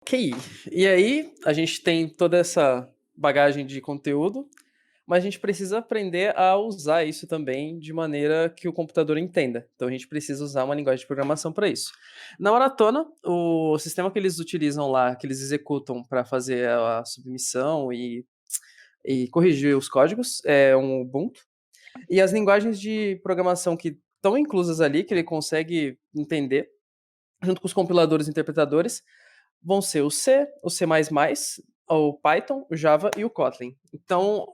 Ok, e aí a gente tem toda essa bagagem de conteúdo, mas a gente precisa aprender a usar isso também de maneira que o computador entenda. Então a gente precisa usar uma linguagem de programação para isso. Na Maratona, o sistema que eles utilizam lá, que eles executam para fazer a submissão e corrigir os códigos, é um Ubuntu. E as linguagens de programação que estão inclusas ali, que ele consegue entender, junto com os compiladores e interpretadores, vão ser o C, o C++, o Python, o Java e o Kotlin. Então,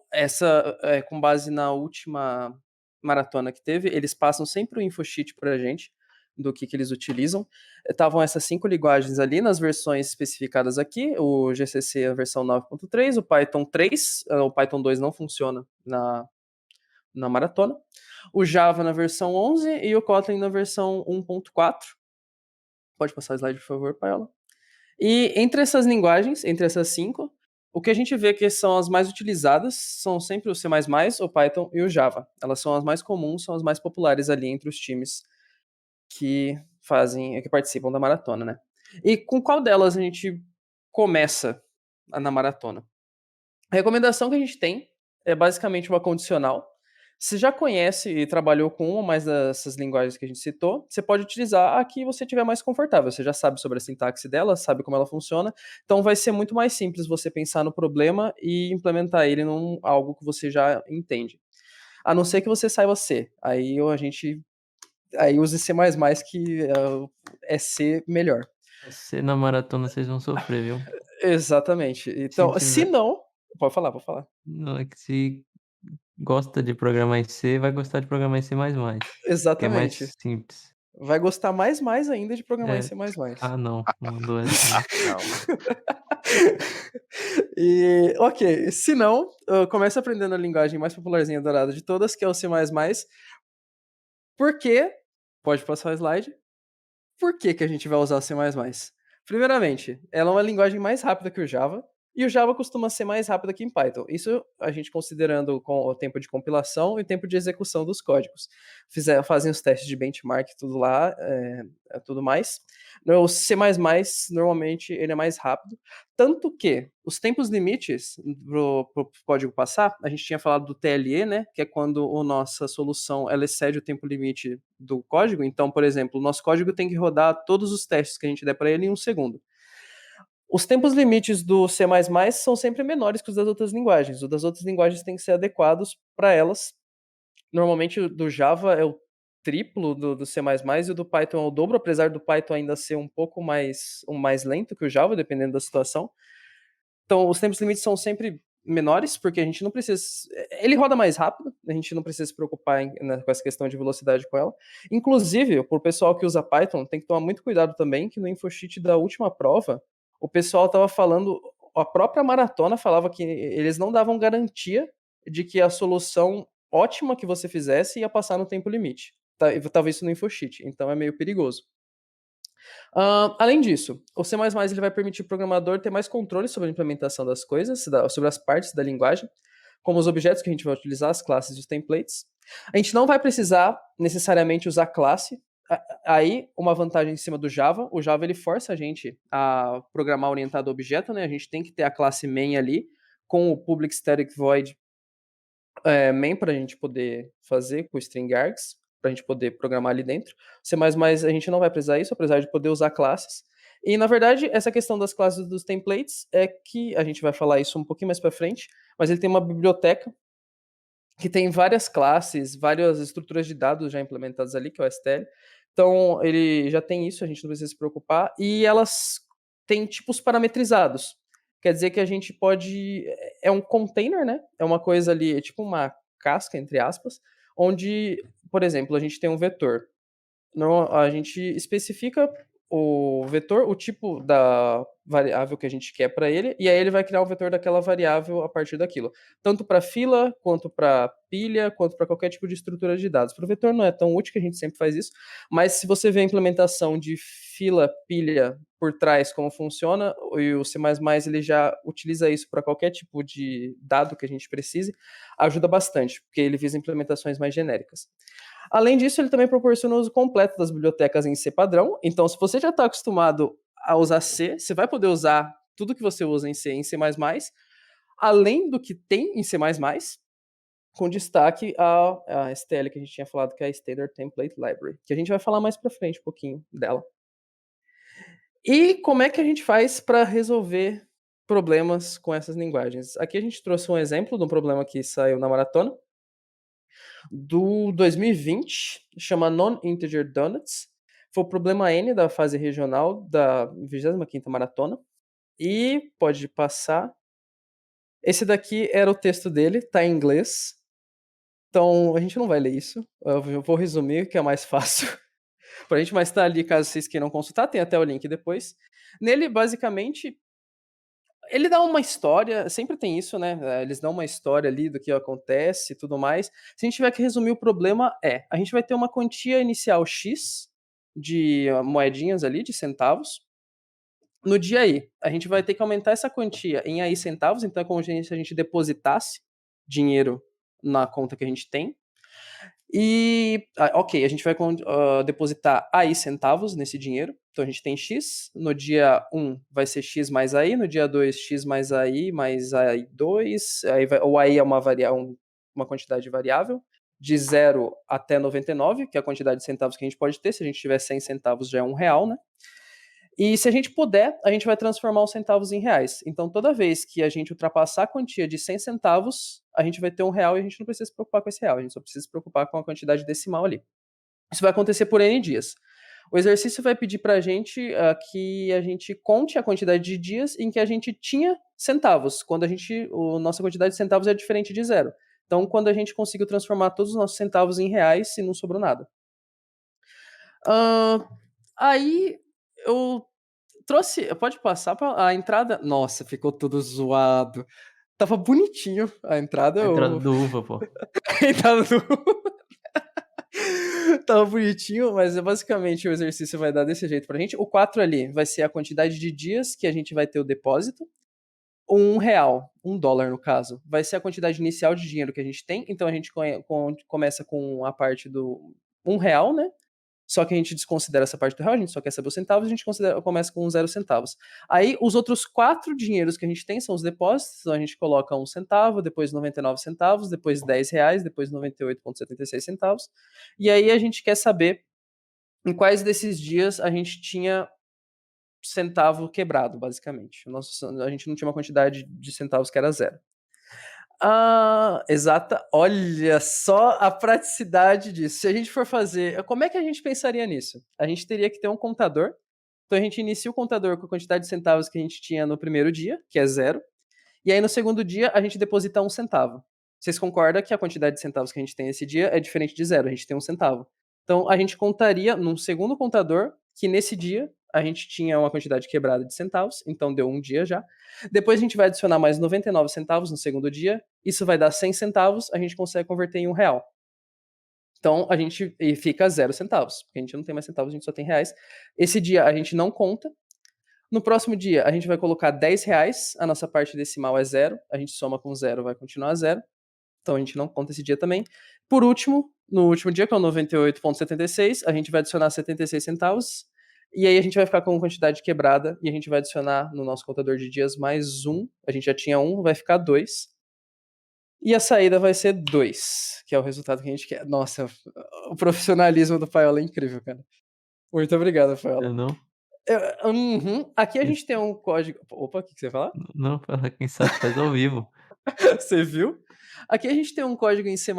com base na última maratona que teve, eles passam sempre o infosheet para a gente do que eles utilizam. Estavam essas 5 linguagens ali nas versões especificadas aqui, o GCC a versão 9.3, o Python 3, o Python 2 não funciona na maratona, o Java na versão 11 e o Kotlin na versão 1.4. Pode passar o slide, por favor, Paola. E entre essas linguagens, entre essas 5, o que a gente vê que são as mais utilizadas são sempre o C++, o Python e o Java. Elas são as mais comuns, são as mais populares ali entre os times que participam da maratona, né? E com qual delas a gente começa na maratona? A recomendação que a gente tem é basicamente uma condicional. Se já conhece e trabalhou com uma ou mais dessas linguagens que a gente citou, você pode utilizar a que você estiver mais confortável. Você já sabe sobre a sintaxe dela, sabe como ela funciona, então vai ser muito mais simples você pensar no problema e implementar ele num algo que você já entende. A não ser que você saiba C. Aí use C++, que é C melhor. Você na maratona vocês vão sofrer, viu. Exatamente. Se Então, se tiver não, pode falar, pode falar. não, é que se gosta de programar em C, vai gostar de programar em C++, que é Exatamente. mais simples. Vai gostar mais ainda de programar em É. C++. Ah, não, não mandou essa não. Não. E, ok, se não, comece aprendendo a linguagem mais popularzinha dourada de todas, que é o C++. Por quê? Pode passar o slide. Por que a gente vai usar o C++? Primeiramente, ela é uma linguagem mais rápida que o Java, e o Java costuma ser mais rápido que em Python. Isso a gente considerando com o tempo de compilação e o tempo de execução dos códigos. Fazem os testes de benchmark tudo lá, tudo mais. O C++, normalmente, ele é mais rápido. Tanto que os tempos limites pro código passar, a gente tinha falado do TLE, né? Que é quando a nossa solução ela excede o tempo limite do código. Então, por exemplo, o nosso código tem que rodar todos os testes que a gente der para ele em 1 segundo. Os tempos limites do C++ são sempre menores que os das outras linguagens. Os das outras linguagens têm que ser adequados para elas. Normalmente o do Java é o triplo do C++ e o do Python é o dobro, apesar do Python ainda ser um pouco mais lento que o Java, dependendo da situação. Então, os tempos limites são sempre menores, porque a gente não precisa. Ele roda mais rápido, a gente não precisa se preocupar com essa questão de velocidade com ela. Inclusive, por pessoal que usa Python, tem que tomar muito cuidado também, que no infosheet da última prova, o pessoal estava falando, a própria maratona falava que eles não davam garantia de que a solução ótima que você fizesse ia passar no tempo limite. Tava isso no infosheet, então é meio perigoso. Além disso, o C++ ele vai permitir o programador ter mais controle sobre a implementação das coisas, sobre as partes da linguagem, como os objetos que a gente vai utilizar, as classes e os templates. A gente não vai precisar necessariamente usar classe. Aí, uma vantagem em cima do Java, o Java ele força a gente a programar orientado a objeto, né? A gente tem que ter a classe main ali, com o public static void main para a gente poder fazer com o string args, para a gente poder programar ali dentro. C++ a gente não vai precisar isso, apesar de poder usar classes. E na verdade, essa questão das classes dos templates é que a gente vai falar isso um pouquinho mais para frente, mas ele tem uma biblioteca que tem várias classes, várias estruturas de dados já implementadas ali, que é o STL. Então, ele já tem isso, a gente não precisa se preocupar. E elas têm tipos parametrizados. Quer dizer que a gente pode. É um container, né? É uma coisa ali, é tipo uma casca, entre aspas, onde, por exemplo, a gente tem um vetor. A gente especifica o vetor, o tipo da variável que a gente quer para ele, e aí ele vai criar o vetor daquela variável a partir daquilo. Tanto para fila, quanto para pilha, quanto para qualquer tipo de estrutura de dados. Para o vetor não é tão útil, que a gente sempre faz isso, mas se você vê a implementação de fila, pilha por trás, como funciona, e o C++ ele já utiliza isso para qualquer tipo de dado que a gente precise, ajuda bastante, porque ele visa implementações mais genéricas. Além disso, ele também proporciona o uso completo das bibliotecas em C padrão. Então, se você já está acostumado a usar C, você vai poder usar tudo que você usa em C em C++, além do que tem em C++, com destaque a STL que a gente tinha falado, que é a Standard Template Library, que a gente vai falar mais pra frente um pouquinho dela. E como é que a gente faz para resolver problemas com essas linguagens? Aqui a gente trouxe um exemplo de um problema que saiu na maratona, do 2020, chama Non-Integer Donuts. Foi o problema N da fase regional da 25ª maratona. E pode passar. Esse daqui era o texto dele, tá em inglês. Então a gente não vai ler isso. Eu vou resumir, que é mais fácil pra gente, mas tá ali caso vocês queiram consultar, tem até o link depois. Nele, basicamente, ele dá uma história, sempre tem isso, né? Eles dão uma história ali do que acontece e tudo mais. Se a gente tiver que resumir o problema, a gente vai ter uma quantia inicial X de moedinhas ali, de centavos. No dia I, a gente vai ter que aumentar essa quantia em AI centavos, então é como se a gente depositasse dinheiro na conta que a gente tem. E, ok, a gente vai depositar AI centavos nesse dinheiro. Então a gente tem X. No dia 1 vai ser X mais AI. No dia 2, X mais AI2. O AI é uma quantidade variável. De 0 até 99, que é a quantidade de centavos que a gente pode ter. Se a gente tiver 100 centavos, já é R$1, né? E se a gente puder, a gente vai transformar os centavos em reais. Então, toda vez que a gente ultrapassar a quantia de 100 centavos, a gente vai ter R$1 e a gente não precisa se preocupar com esse real, a gente só precisa se preocupar com a quantidade decimal ali. Isso vai acontecer por N dias. O exercício vai pedir para a gente que a gente conte a quantidade de dias em que a gente tinha centavos, quando a nossa quantidade de centavos é diferente de 0. Então, quando a gente conseguiu transformar todos os nossos centavos em reais e não sobrou nada. Aí eu trouxe. Pode passar para a entrada. Nossa, ficou tudo zoado. Tava bonitinho a entrada. A entrada do Uva, pô. A entrada do. Tava bonitinho, mas basicamente o exercício vai dar desse jeito pra gente. O 4 ali vai ser a quantidade de dias que a gente vai ter o depósito. O R$1, $1 no caso, vai ser a quantidade inicial de dinheiro que a gente tem. Então a gente começa com a parte do R$1, né? Só que a gente desconsidera essa parte do real, a gente só quer saber os centavos, a gente começa com 0 centavos. Aí, os outros 4 dinheiros que a gente tem são os depósitos, então a gente coloca 1 centavo, depois 99 centavos, depois R$10, depois 98,76 centavos. E aí a gente quer saber em quais desses dias a gente tinha centavo quebrado, basicamente. A gente não tinha uma quantidade de centavos que era 0. Exata. Olha só a praticidade disso. Se a gente for fazer. Como é que a gente pensaria nisso? A gente teria que ter um contador. Então a gente inicia o contador com a quantidade de centavos que a gente tinha no primeiro dia, que é 0. E aí no segundo dia a gente deposita 1 centavo. Vocês concordam que a quantidade de centavos que a gente tem nesse dia é diferente de 0? A gente tem 1 centavo. Então a gente contaria num segundo contador que nesse dia a gente tinha uma quantidade quebrada de centavos, então deu um dia já. Depois a gente vai adicionar mais 99 centavos no segundo dia, isso vai dar 100 centavos, a gente consegue converter em R$1. Então a gente fica 0 centavos, porque a gente não tem mais centavos, a gente só tem reais. Esse dia a gente não conta. No próximo dia a gente vai colocar R$10, a nossa parte decimal é 0, a gente soma com 0, vai continuar 0. Então a gente não conta esse dia também. Por último, no último dia, que é o 98,76, a gente vai adicionar 76 centavos. E aí a gente vai ficar com quantidade quebrada e a gente vai adicionar no nosso contador de dias mais 1. A gente já tinha 1, vai ficar 2. E a saída vai ser 2, que é o resultado que a gente quer. Nossa, o profissionalismo do Paiola é incrível, cara. Muito obrigado, Paiola. Não? Aqui a gente tem um código. Opa, o que você ia falar? Não, quem sabe faz ao vivo. Você viu? Aqui a gente tem um código em C++.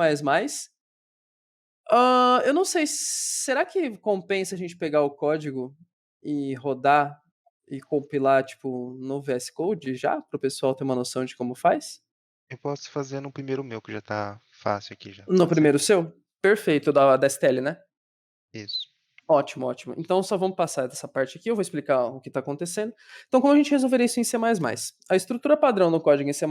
Eu não sei, será que compensa a gente pegar o código e rodar e compilar, tipo, no VS Code já, para o pessoal ter uma noção de como faz? Eu posso fazer no primeiro meu, que já tá fácil aqui já. No Pode ser? primeiro seu? Perfeito, da STL, né? Isso. Ótimo, ótimo. Então só vamos passar dessa parte aqui, eu vou explicar o que está acontecendo. Então, como a gente resolveria isso em C++? A estrutura padrão no código em C++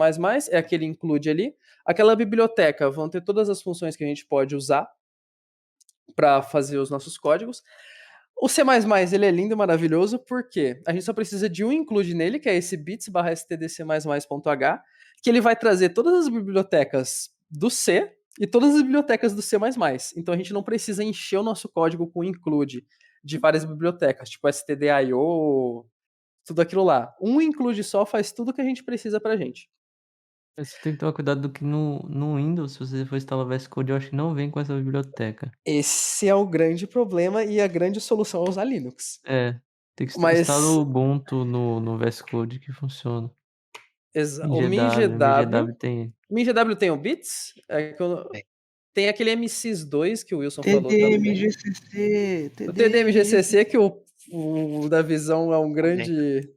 é aquele include ali. Aquela biblioteca vão ter todas as funções que a gente pode usar para fazer os nossos códigos. O C++ ele é lindo e maravilhoso porque a gente só precisa de um include nele, que é esse bits/stdc++.h, que ele vai trazer todas as bibliotecas do C e todas as bibliotecas do C++. Então a gente não precisa encher o nosso código com include de várias bibliotecas, tipo stdio, tudo aquilo lá. Um include só faz tudo que a gente precisa pra gente. Mas você tem que tomar cuidado do que no Windows, se você for instalar o VS Code, eu acho que não vem com essa biblioteca. Esse é o grande problema e a grande solução é usar Linux. É, tem que instalar Mas o Ubuntu no VS Code que funciona. o MinGW tem. MinGW tem o Bits? Tem. Tem aquele MSys2 que o Wilson falou TDM, também. GCC, O TDM GCC, que o Davizão é um Também. grande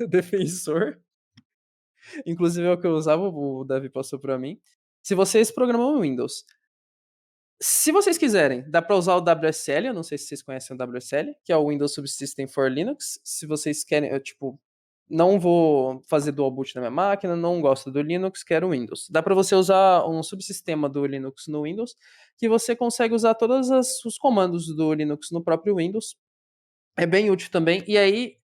defensor. Inclusive é o que eu usava, o Davi passou pra mim. Se vocês programam Windows, se vocês quiserem, dá para usar o WSL, eu não sei se vocês conhecem o WSL, que é o Windows Subsystem for Linux. Se vocês querem, eu, tipo, não vou fazer dual boot na minha máquina, não gosto do Linux, quero Windows. Dá para você usar um subsistema do Linux no Windows, que você consegue usar todos os comandos do Linux no próprio Windows. É bem útil também. E aí,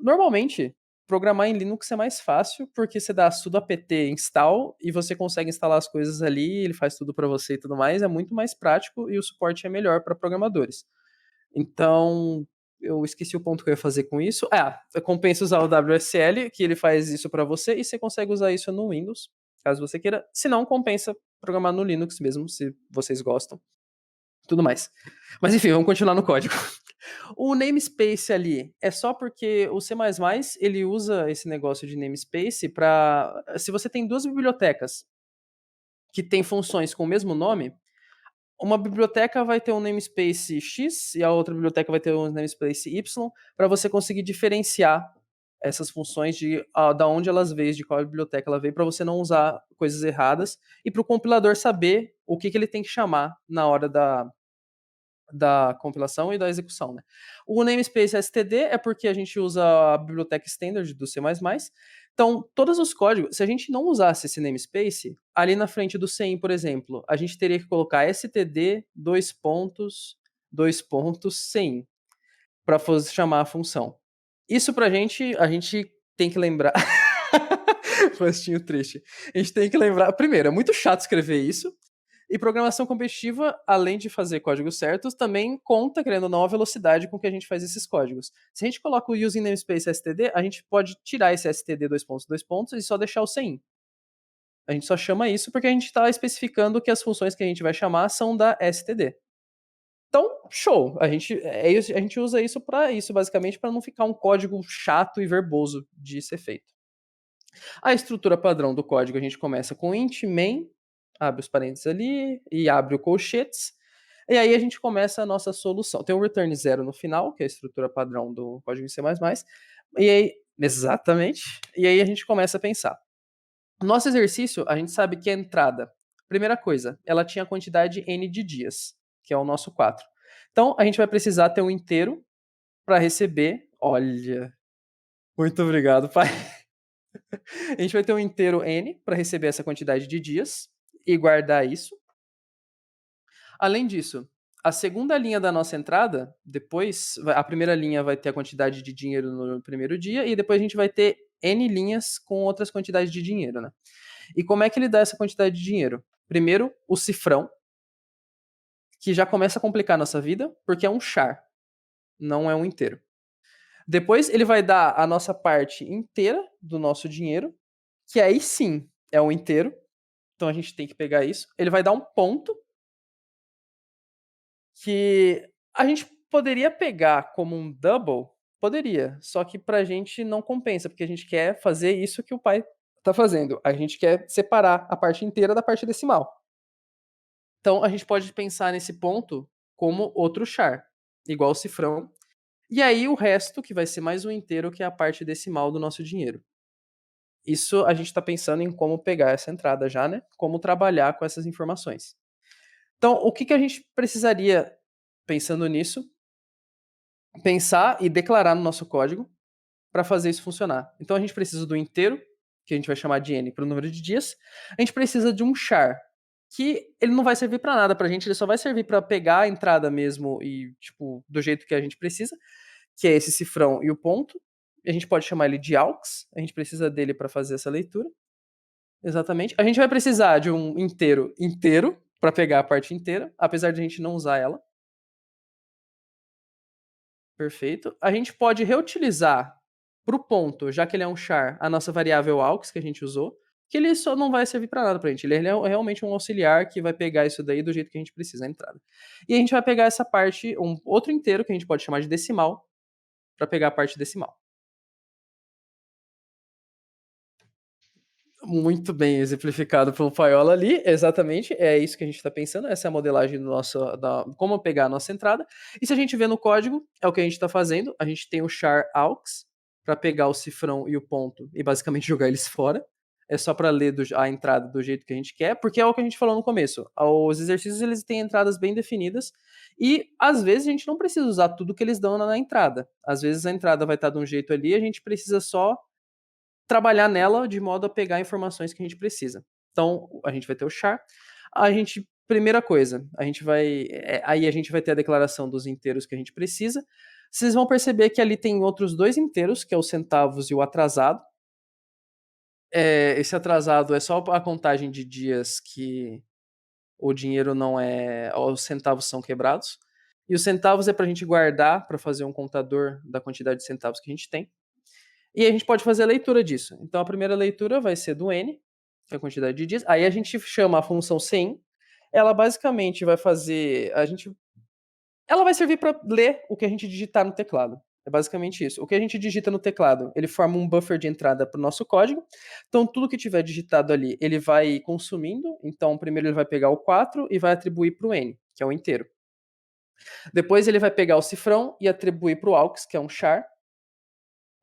normalmente, programar em Linux é mais fácil, porque você dá sudo apt install e você consegue instalar as coisas ali, ele faz tudo para você e tudo mais, é muito mais prático e o suporte é melhor para programadores. Então, eu esqueci o ponto que eu ia fazer com isso. Compensa usar o WSL, que ele faz isso para você e você consegue usar isso no Windows, caso você queira. Se não, compensa programar no Linux mesmo, se vocês gostam. Tudo mais. Mas enfim, vamos continuar no código. O namespace ali é só porque o C++ ele usa esse negócio de namespace para, se você tem duas bibliotecas que têm funções com o mesmo nome, uma biblioteca vai ter um namespace X e a outra biblioteca vai ter um namespace Y, para você conseguir diferenciar essas funções da onde elas veio, de qual biblioteca ela veio, para você não usar coisas erradas e para o compilador saber o que ele tem que chamar na hora da compilação e da execução, né? O namespace std é porque a gente usa a biblioteca standard do C++. Então, todos os códigos, se a gente não usasse esse namespace, ali na frente do CIN, por exemplo, a gente teria que colocar std CIN para chamar a função. Isso pra gente, a gente tem que lembrar. Postinho triste. A gente tem que lembrar. Primeiro, é muito chato escrever isso. E programação competitiva, além de fazer códigos certos, também conta, querendo ou não, a velocidade com que a gente faz esses códigos. Se a gente coloca o using namespace std, a gente pode tirar esse std e só deixar o CIN. A gente só chama isso porque a gente está especificando que as funções que a gente vai chamar são da std. Então, show. A gente usa isso para isso, basicamente, para não ficar um código chato e verboso de ser feito. A estrutura padrão do código, a gente começa com int main, abre os parênteses ali e abre o colchetes. E aí a gente começa a nossa solução. Tem o return 0 no final, que é a estrutura padrão do código em C++. E aí, exatamente. E aí a gente começa a pensar. Nosso exercício, a gente sabe que a entrada, primeira coisa, ela tinha a quantidade n de dias, que é o nosso 4. Então, a gente vai precisar ter um inteiro para receber. Olha, muito obrigado, pai. A gente vai ter um inteiro n para receber essa quantidade de dias e guardar isso. Além disso, a segunda linha da nossa entrada, depois, a primeira linha vai ter a quantidade de dinheiro no primeiro dia e depois a gente vai ter n linhas com outras quantidades de dinheiro, né? E como é que ele dá essa quantidade de dinheiro? Primeiro, o cifrão, que já começa a complicar a nossa vida, porque é um char, não é um inteiro. Depois ele vai dar a nossa parte inteira do nosso dinheiro, que aí sim é um inteiro. Então a gente tem que pegar isso. Ele vai dar um ponto que a gente poderia pegar como um double, poderia, só que pra gente não compensa, porque a gente quer fazer isso que o pai tá fazendo. A gente quer separar a parte inteira da parte decimal. Então a gente pode pensar nesse ponto como outro char, igual o cifrão. E aí o resto, que vai ser mais um inteiro, que é a parte decimal do nosso dinheiro. Isso a gente está pensando em como pegar essa entrada já, né? Como trabalhar com essas informações. Então, o que a gente precisaria, pensando nisso, pensar e declarar no nosso código para fazer isso funcionar? Então, a gente precisa do inteiro, que a gente vai chamar de n para o número de dias. A gente precisa de um char, que ele não vai servir para nada para a gente, ele só vai servir para pegar a entrada mesmo e, tipo, do jeito que a gente precisa, que é esse cifrão e o ponto. A gente pode chamar ele de aux, a gente precisa dele para fazer essa leitura. Exatamente. A gente vai precisar de um inteiro para pegar a parte inteira, apesar de a gente não usar ela. Perfeito. A gente pode reutilizar, Pro ponto, já que ele é um char, a nossa variável aux que a gente usou, que ele só não vai servir para nada pra gente. Ele é realmente um auxiliar que vai pegar isso daí do jeito que a gente precisa, a entrada. E a gente vai pegar essa parte, um outro inteiro, que a gente pode chamar de decimal, para pegar a parte decimal. Muito bem exemplificado pelo Paiola ali, exatamente, é isso que a gente está pensando, essa é a modelagem do nosso, como pegar a nossa entrada. E se a gente vê no código, é o que a gente está fazendo, a gente tem o char aux para pegar o cifrão e o ponto e basicamente jogar eles fora. É só para ler a entrada do jeito que a gente quer, porque é o que a gente falou no começo. Os exercícios eles têm entradas bem definidas e às vezes a gente não precisa usar tudo que eles dão na entrada. Às vezes a entrada vai estar de um jeito ali, a gente precisa só trabalhar nela de modo a pegar informações que a gente precisa. Então, a gente vai ter o char. Primeira coisa, aí a gente vai ter a declaração dos inteiros que a gente precisa. Vocês vão perceber que ali tem outros dois inteiros, que é os centavos e o atrasado. Esse atrasado é só a contagem de dias que o dinheiro não é, os centavos são quebrados. E os centavos é para a gente guardar, para fazer um contador da quantidade de centavos que a gente tem. E a gente pode fazer a leitura disso. Então a primeira leitura vai ser do n, que é a quantidade de dias. Aí a gente chama a função sem. Ela basicamente vai fazer. Ela vai servir para ler o que a gente digitar no teclado. É basicamente isso. O que a gente digita no teclado, ele forma um buffer de entrada para o nosso código. Então tudo que tiver digitado ali, ele vai consumindo. Então primeiro ele vai pegar o 4 e vai atribuir para o n, que é o inteiro. Depois ele vai pegar o cifrão e atribuir para o aux, que é um char.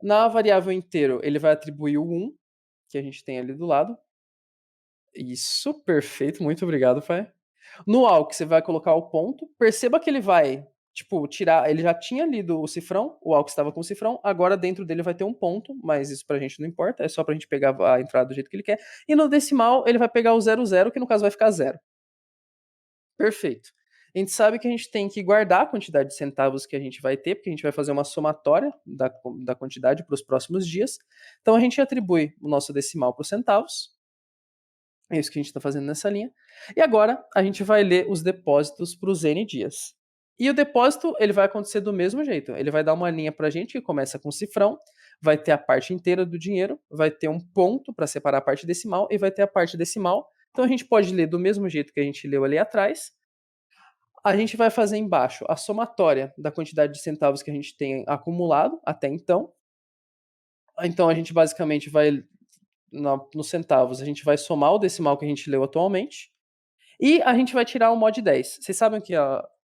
Na variável inteiro, ele vai atribuir o 1, que a gente tem ali do lado. Isso, perfeito, muito obrigado, pai. No aux, você vai colocar o ponto. Perceba que ele vai, tirar. Ele já tinha lido o cifrão, o aux estava com o cifrão, agora dentro dele vai ter um ponto, mas isso pra gente não importa, é só pra gente pegar a entrada do jeito que ele quer. E no decimal, ele vai pegar o 00, que no caso vai ficar 0. Perfeito. A gente sabe que a gente tem que guardar a quantidade de centavos que a gente vai ter, porque a gente vai fazer uma somatória da quantidade para os próximos dias. Então a gente atribui o nosso decimal para os centavos. É isso que a gente está fazendo nessa linha. E agora a gente vai ler os depósitos para os N dias. E o depósito ele vai acontecer do mesmo jeito. Ele vai dar uma linha para a gente que começa com cifrão, vai ter a parte inteira do dinheiro, vai ter um ponto para separar a parte decimal e vai ter a parte decimal. Então a gente pode ler do mesmo jeito que a gente leu ali atrás. A gente vai fazer embaixo a somatória da quantidade de centavos que a gente tem acumulado até então. Então a gente basicamente vai nos centavos, a gente vai somar o decimal que a gente leu atualmente e a gente vai tirar o mod 10. Vocês sabem que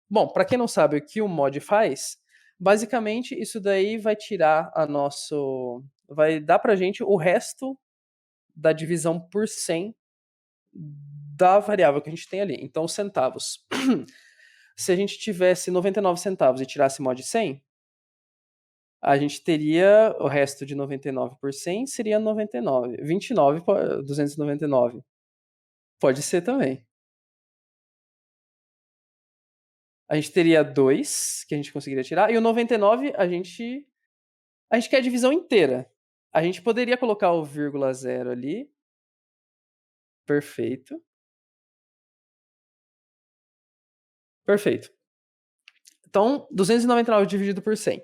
bom, para quem não sabe o que o mod faz, basicamente isso daí vai tirar vai dar pra gente o resto da divisão por 100 da variável que a gente tem ali. Então os centavos. Se a gente tivesse 99 centavos e tirasse mod 100, a gente teria o resto de 99 por 100 seria 99. 29 por 299. Pode ser também. A gente teria 2 que a gente conseguiria tirar. E o 99 a gente quer a divisão inteira. A gente poderia colocar o vírgula 0 ali. Perfeito. Perfeito. Então, 299 dividido por 100.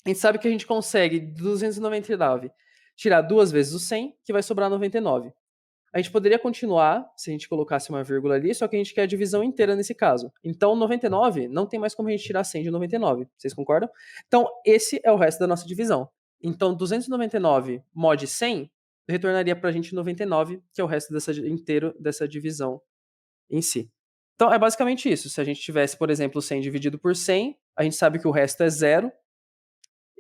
A gente sabe que a gente consegue 299 tirar 2 vezes o 100, que vai sobrar 99. A gente poderia continuar se a gente colocasse uma vírgula ali, só que a gente quer a divisão inteira nesse caso. Então, 99 não tem mais como a gente tirar 100 de 99. Vocês concordam? Então, esse é o resto da nossa divisão. Então, 299 mod 100 retornaria pra gente 99, que é o resto inteiro dessa divisão em si. Então, é basicamente isso. Se a gente tivesse, por exemplo, 100 dividido por 100, a gente sabe que o resto é 0.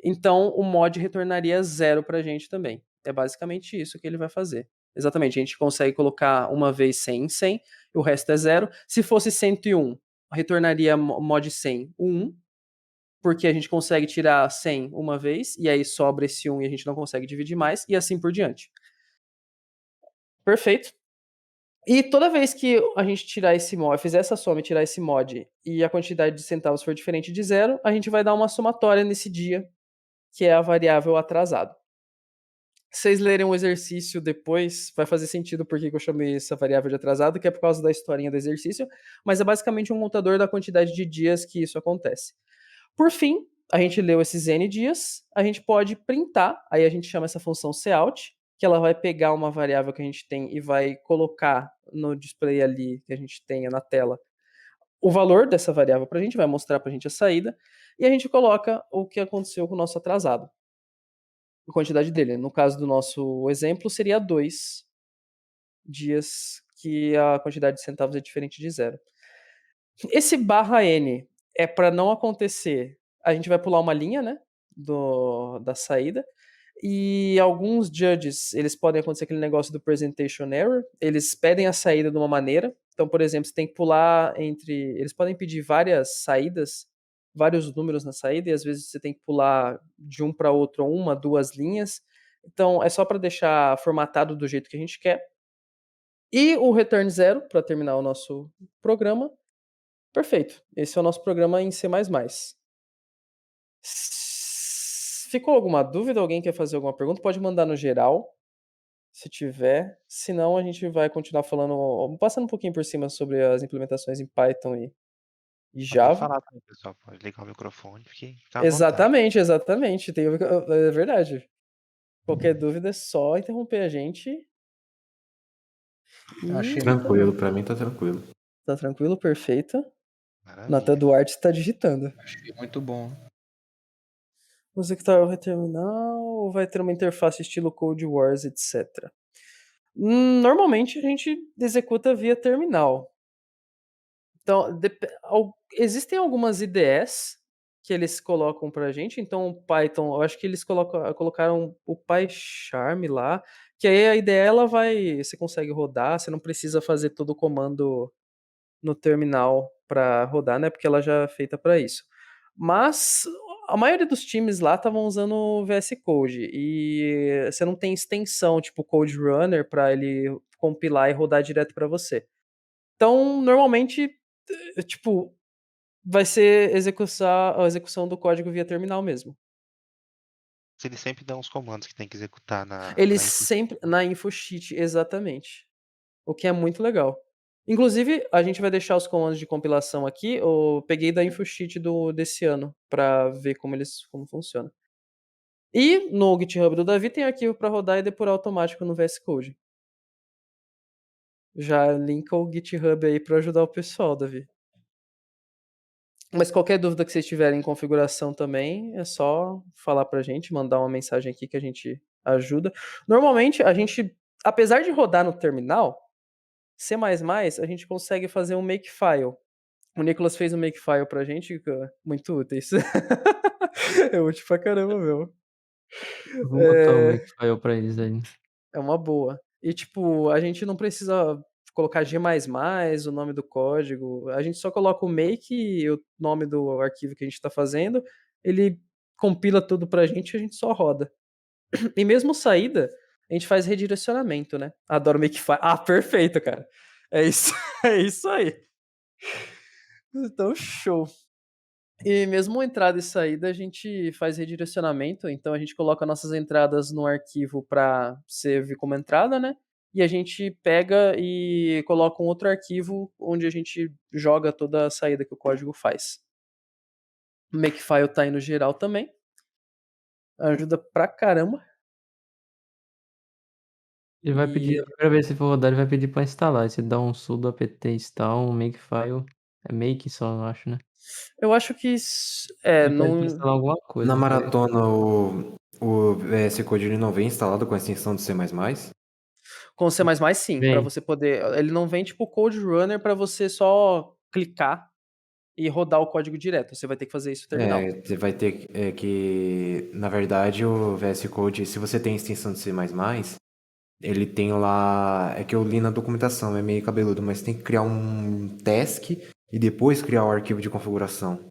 Então, o mod retornaria 0 pra gente também. É basicamente isso que ele vai fazer. Exatamente, a gente consegue colocar uma vez 100 em 100, o resto é 0. Se fosse 101, retornaria mod 100 o 1, porque a gente consegue tirar 100 uma vez, e aí sobra esse 1 e a gente não consegue dividir mais, e assim por diante. Perfeito. E toda vez que a gente tirar esse mod, fizer essa soma e tirar esse mod, e a quantidade de centavos for diferente de 0, a gente vai dar uma somatória nesse dia, que é a variável atrasado. Se vocês lerem o exercício depois, vai fazer sentido porque eu chamei essa variável de atrasado, que é por causa da historinha do exercício, mas é basicamente um contador da quantidade de dias que isso acontece. Por fim, a gente leu esses N dias, a gente pode printar, aí a gente chama essa função cout, que ela vai pegar uma variável que a gente tem e vai colocar no display ali que a gente tenha na tela o valor dessa variável pra gente, vai mostrar pra gente a saída, e a gente coloca o que aconteceu com o nosso atrasado. A quantidade dele. No caso do nosso exemplo, seria 2 dias, que a quantidade de centavos é diferente de 0. Esse /n é para não acontecer. A gente vai pular uma linha, né, da saída. E alguns judges, eles podem acontecer aquele negócio do presentation error. Eles pedem a saída de uma maneira. Então, por exemplo, você tem que pular entre. Eles podem pedir várias saídas, vários números na saída, e às vezes você tem que pular de um para outro, uma, duas linhas. Então, é só para deixar formatado do jeito que a gente quer. E o return 0, para terminar o nosso programa. Perfeito. Esse é o nosso programa em C++. Ficou alguma dúvida? Alguém quer fazer alguma pergunta? Pode mandar no geral, se tiver. Senão a gente vai continuar falando, passando um pouquinho por cima sobre as implementações em Python e Pode Java. falar também, pessoal. Pode ligar o microfone, fica à vontade. Exatamente. É verdade. Qualquer dúvida é só interromper a gente. Achei Tranquilo, pra mim tá tranquilo. Tá tranquilo? Perfeito. Maravilha. Natan Duarte está digitando. Achei muito bom. O executar vai terminal ou vai ter uma interface estilo Code Wars, etc. Normalmente a gente executa via terminal. Então, existem algumas IDEs que eles colocam pra gente. Então, o Python, eu acho que eles colocaram o PyCharm lá, que aí a IDE você consegue rodar, você não precisa fazer todo o comando no terminal para rodar, né? Porque ela já é feita para isso. Mas a maioria dos times lá estavam usando o VS Code e você não tem extensão tipo Code Runner para ele compilar e rodar direto para você. Então, normalmente, tipo, vai ser a execução do código via terminal mesmo. Eles sempre dão os comandos que tem que executar Eles na info. sempre na InfoSheet, exatamente. O que é muito legal. Inclusive, a gente vai deixar os comandos de compilação aqui. Eu peguei da InfoSheet desse ano para ver como funciona. E no GitHub do Davi tem arquivo para rodar e depurar automático no VS Code. Já linka o GitHub aí para ajudar o pessoal, Davi. Mas qualquer dúvida que vocês tiverem em configuração também, é só falar pra gente, mandar uma mensagem aqui que a gente ajuda. Normalmente, a gente, apesar de rodar no terminal, C++, a gente consegue fazer um makefile. O Nicolas fez um makefile pra gente, muito úteis. É útil pra caramba, meu. Vou botar o makefile pra eles aí. É uma boa. E, tipo, a gente não precisa colocar G++, o nome do código. A gente só coloca o make e o nome do arquivo que a gente tá fazendo. Ele compila tudo pra gente e a gente só roda. E mesmo saída, a gente faz redirecionamento, né? Adoro makefile. Ah, perfeito, cara. É isso, é isso aí. Então, show. E mesmo entrada e saída, a gente faz redirecionamento, então a gente coloca nossas entradas no arquivo para servir como entrada, né? E a gente pega e coloca um outro arquivo onde a gente joga toda a saída que o código faz. O Makefile tá aí no geral também. Ajuda pra caramba. Ele vai pedir, a primeira vez que você for rodar, ele vai pedir pra instalar. Aí você dá um sudo apt install, um makefile. É make só, eu acho, né? Eu acho que Ele pede pra instalar alguma coisa. Na maratona, o VS Code ele não vem instalado com a extensão do C++? Com o C++ sim, para Vem. você poder. Ele não vem tipo Code Runner para você só clicar e rodar o código direto. Você vai ter que fazer isso no terminal. Você vai ter que, na verdade, o VS Code, se você tem extensão de C++, ele tem lá, é que eu li na documentação, é meio cabeludo, mas tem que criar um task e depois criar o arquivo de configuração.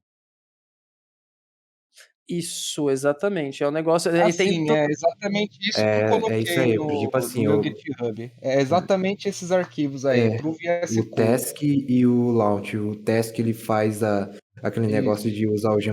Isso, exatamente. É um negócio. Assim, é exatamente isso que eu coloquei isso aí, porque, tipo assim, no meu GitHub. É exatamente esses arquivos aí, pro VS o Code. task e o launch. O task ele faz aquele negócio de usar o G++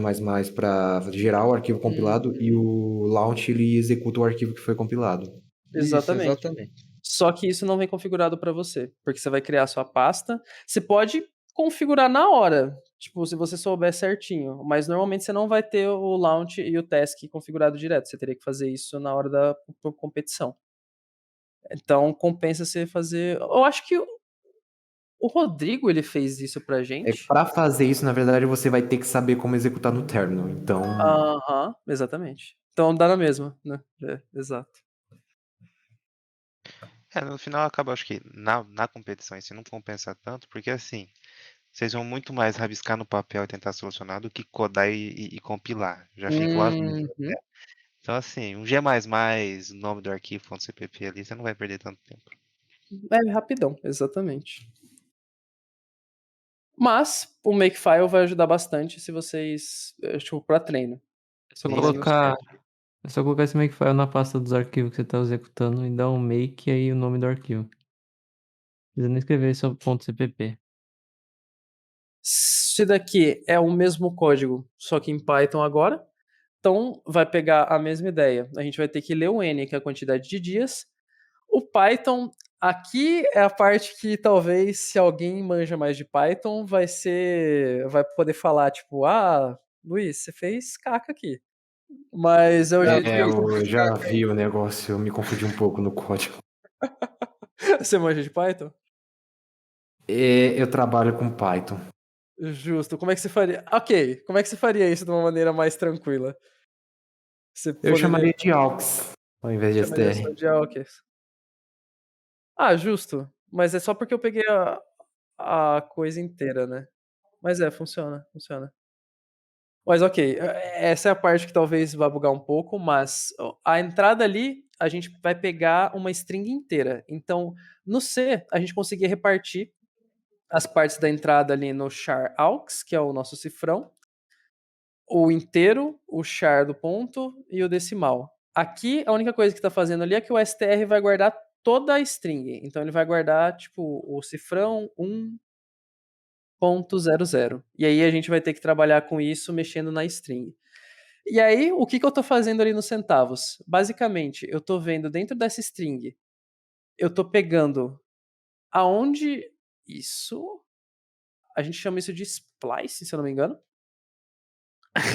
para gerar o arquivo compilado e o launch ele executa o arquivo que foi compilado. Exatamente. Isso, exatamente. Só que isso não vem configurado para você, porque você vai criar a sua pasta. Você pode configurar na hora. Tipo, se você souber certinho. Mas normalmente você não vai ter o launch e o task configurado direto. Você teria que fazer isso na hora da competição. Então compensa você fazer. Eu acho que o Rodrigo ele fez isso pra gente. Pra fazer isso, na verdade, você vai ter que saber como executar no terminal. Então, Aham, exatamente. Então dá na mesma, né? Exato. No final acaba, acho que na competição em si não compensa tanto, porque assim, vocês vão muito mais rabiscar no papel e tentar solucionar do que codar e compilar. Já ficam as duas. Uhum. Então assim, um G++, o nome do arquivo .cpp ali, você não vai perder tanto tempo. É rapidão, exatamente. Mas o Makefile vai ajudar bastante se vocês. Tipo, pra treino. É só Sim, colocar. É só colocar esse makefile na pasta dos arquivos que você tá executando e dar um make e aí o nome do arquivo. Não precisa nem escrever só .cpp. Esse daqui é o mesmo código, só que em Python agora. Então vai pegar a mesma ideia. A gente vai ter que ler o N, que é a quantidade de dias. O Python, aqui é a parte que talvez, se alguém manja mais de Python, vai poder falar, tipo, Luiz, você fez caca aqui. Mas é o jeito que eu já vi o negócio, eu me confundi um pouco no código. você manja de Python? Eu trabalho com Python. Justo. Como é que você faria? Ok, como é que você faria isso de uma maneira mais tranquila? Você Eu poderia chamaria de AUX ao invés de chamar só STR. de ok. Justo. Mas é só porque eu peguei a coisa inteira, né? Mas funciona. Mas ok, essa é a parte que talvez vá bugar um pouco, mas a entrada ali, a gente vai pegar uma string inteira. Então, no C, a gente conseguia repartir as partes da entrada ali no char aux, que é o nosso cifrão, o inteiro, o char do ponto e o decimal. Aqui, a única coisa que está fazendo ali é que o str vai guardar toda a string. Então, ele vai guardar, tipo, o cifrão 1.00. E aí a gente vai ter que trabalhar com isso mexendo na string. E aí, o que eu estou fazendo ali nos centavos? Basicamente, eu estou vendo dentro dessa string, eu estou pegando aonde isso... A gente chama isso de splice, se eu não me engano.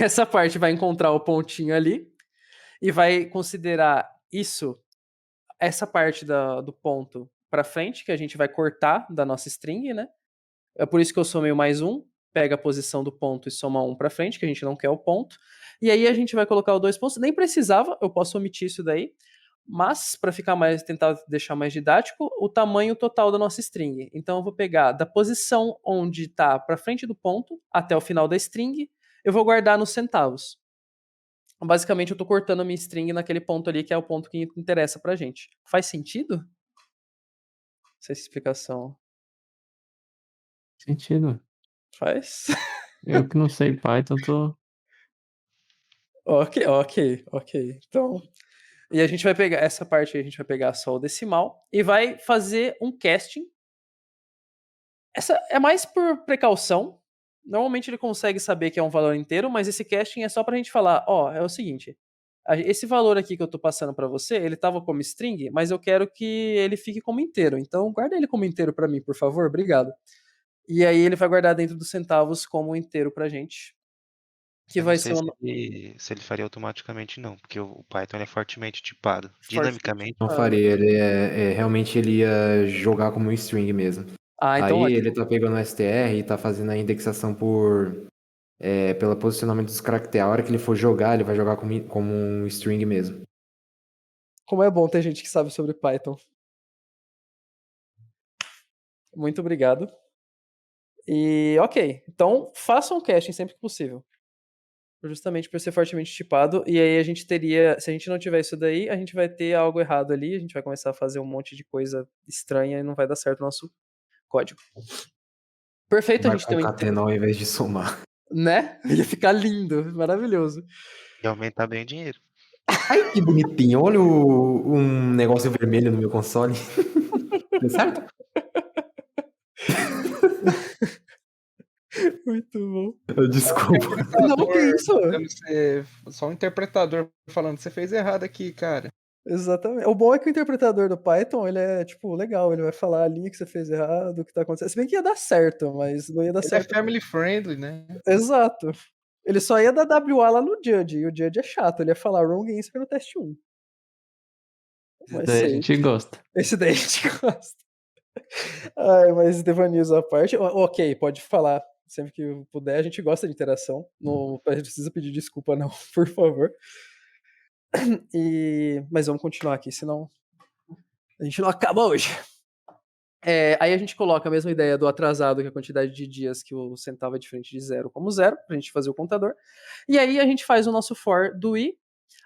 Essa parte vai encontrar o pontinho ali e vai considerar essa parte do ponto para frente, que a gente vai cortar da nossa string, né? É por isso que eu somei o mais um, pega a posição do ponto e soma um para frente, que a gente não quer o ponto. E aí a gente vai colocar os dois pontos. Nem precisava, eu posso omitir isso daí, mas para ficar mais, tentar deixar mais didático, o tamanho total da nossa string. Então eu vou pegar da posição onde está para frente do ponto até o final da string, eu vou guardar nos centavos. Basicamente eu estou cortando a minha string naquele ponto ali, que é o ponto que interessa pra gente. Faz sentido? Essa explicação Sentido. faz? Eu que não sei Python, tô. Ok. Então, e a gente vai pegar essa parte aí, a gente vai pegar só o decimal e vai fazer um casting. Essa é mais por precaução. Normalmente ele consegue saber que é um valor inteiro, mas esse casting é só pra gente falar, é o seguinte, esse valor aqui que eu tô passando pra você, ele tava como string, mas eu quero que ele fique como inteiro. Então guarda ele como inteiro pra mim, por favor, obrigado. E aí ele vai guardar dentro dos centavos como inteiro pra gente. Que Eu vai não ser sei se ele faria automaticamente não, porque o Python ele é fortemente tipado. Dinamicamente, Não faria, realmente ele ia jogar como um string mesmo. então Aí ele tá pegando o str e tá fazendo a indexação pelo posicionamento dos caracteres. A hora que ele for jogar, ele vai jogar como um string mesmo. Como é bom ter gente que sabe sobre Python. Muito obrigado. E ok, então façam um casting sempre que possível. Justamente por ser fortemente tipado. E aí a gente teria, se a gente não tiver isso daí, a gente vai ter algo errado ali, a gente vai começar a fazer um monte de coisa estranha e não vai dar certo o nosso código. Perfeito, Vai a gente tem um concatenar ao invés de somar. né? Ia ficar lindo, maravilhoso. e aumentar bem o dinheiro. Ai, que bonitinho. Olha um negócio vermelho no meu console. Deu certo? Muito bom. Desculpa. Não, que isso? Deve ser só um interpretador falando, você fez errado aqui, cara. Exatamente. O bom é que o interpretador do Python, ele é, tipo, legal. Ele vai falar a linha que você fez errado, o que tá acontecendo. Se bem que ia dar certo, mas não ia dar Ele é certo. family friendly, né? Exato. Ele só ia dar WA lá no Judge, e o Judge é chato. Ele ia falar wrong answer no teste 1. Mas Daí a sei. gente gosta. Esse daí a gente gosta. Ai, mas devaneios à parte. Ok, pode falar. Sempre que puder, a gente gosta de interação. Não precisa pedir desculpa, não, por favor. Mas vamos continuar aqui, senão a gente não acaba hoje. Aí a gente coloca a mesma ideia do atrasado, que é a quantidade de dias que o centavo é diferente de zero como zero, pra gente fazer o contador. E aí a gente faz o nosso for do i.